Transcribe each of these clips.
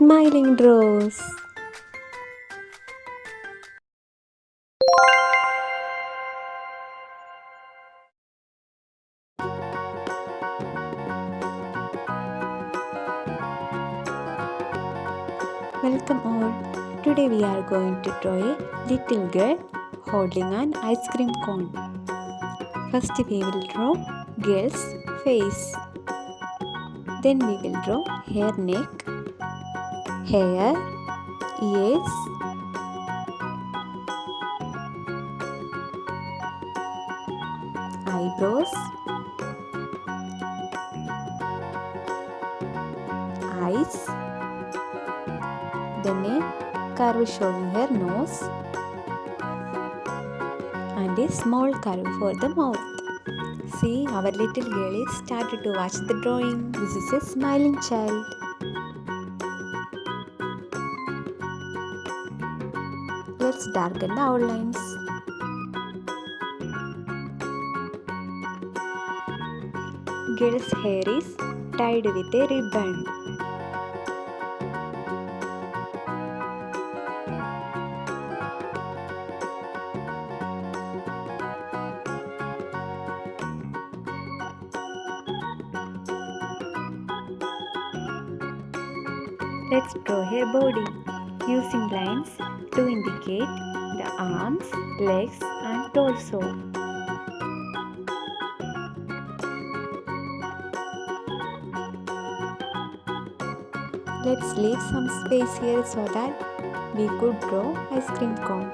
smiling rose. Welcome all. Today we are going to draw a little girl holding an ice cream cone. First we will draw girl's face. Then we will draw her neck, hair, ears, eyebrows, eyes, then a curve showing her nose and a small curve for the mouth. See, our little girl is started to watch the drawing. This is a smiling child. Let's darken the outlines. Girl's hair is tied with a ribbon. Let's draw her body using lines to indicate the arms, legs and torso. Let's leave some space here so that we could draw ice cream cone.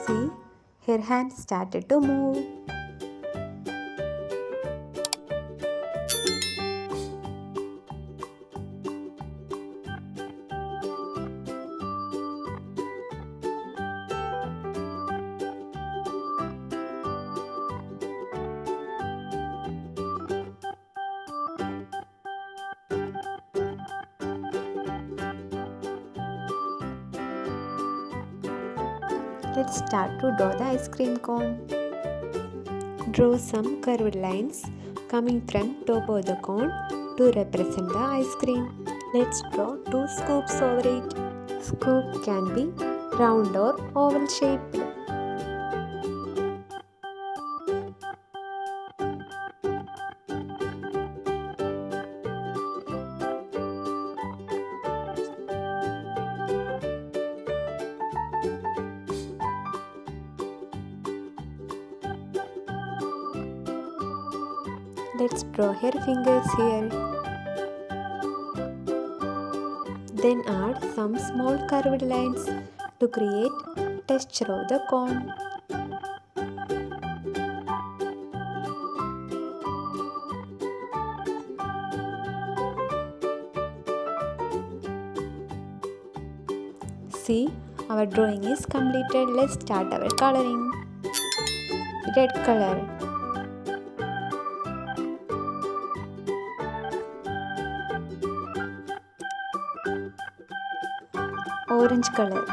See, her hand started to move. Let's start to draw the ice cream cone. Draw some curved lines coming from top of the cone to represent the ice cream. Let's draw 2 scoops over it. Scoop can be round or oval shaped. Let's draw her fingers here. Then add some small curved lines to create texture of the cone. See, our drawing is completed. Let's start our coloring. Red color. Orange color.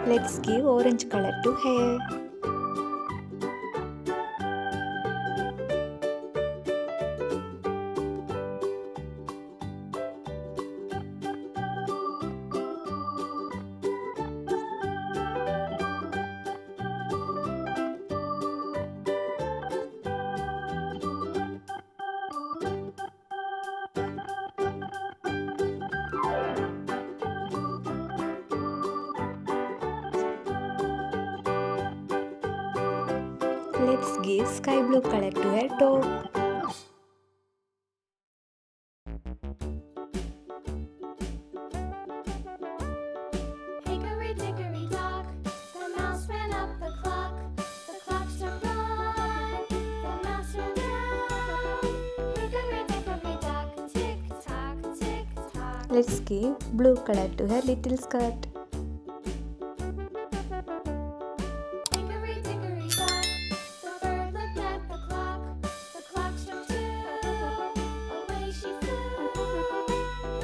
Let's give orange color to hair. Let's give sky blue color to her top. Hickory dickory dock, the mouse ran up the clock. The clock struck one, the mouse ran down. Hickory dickory dock, tick tock, tick tock. Let's give blue color to her little skirt. Hickory dickory dock, the bird looked at the clock. The clock struck two, away she flew.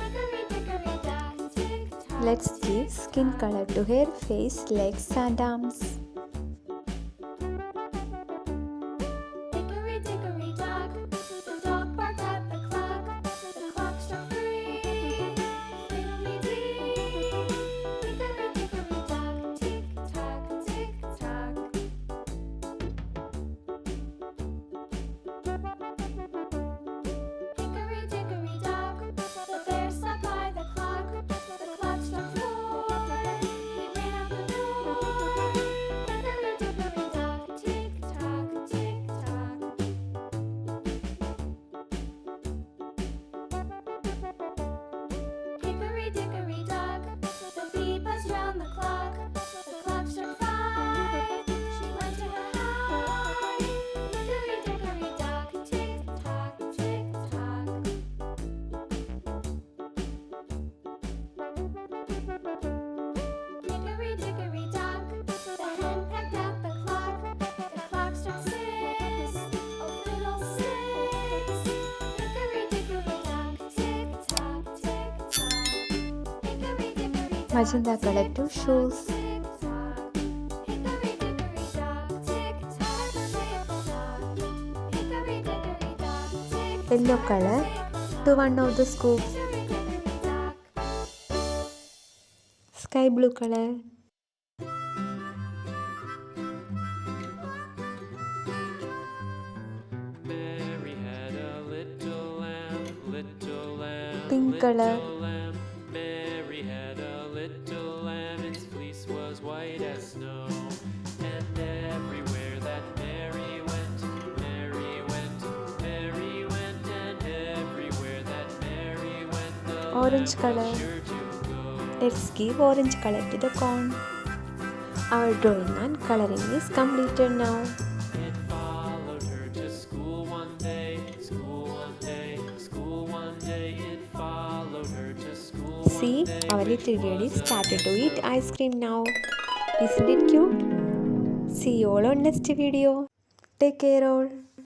Hickory dickory dock, tick tock. Let's give skin color to her face, legs and arms. Hickory dickory dock, Magenta color 2 shoes. Hickory dickory dock, tick tock, tick tock. Hickory dickory dock, tick Yellow color to one of the scoops. hickory dickory dock. Sky blue color. Mary had a little lamb, little lamb, Pink color. little lamb. Mary had a little lamb, its fleece was white as snow. And everywhere that Mary went, Mary went, Mary went, and everywhere that Mary went, the Orange lamb color. was sure to go. Let's give orange color to the corn. Our drawing and coloring is completed now. It followed her to school one day, school one day, school one day. It followed her to school See, one day. our little lady started to eat ice cream now. Isn't it cute? See you all on next video. Take care all.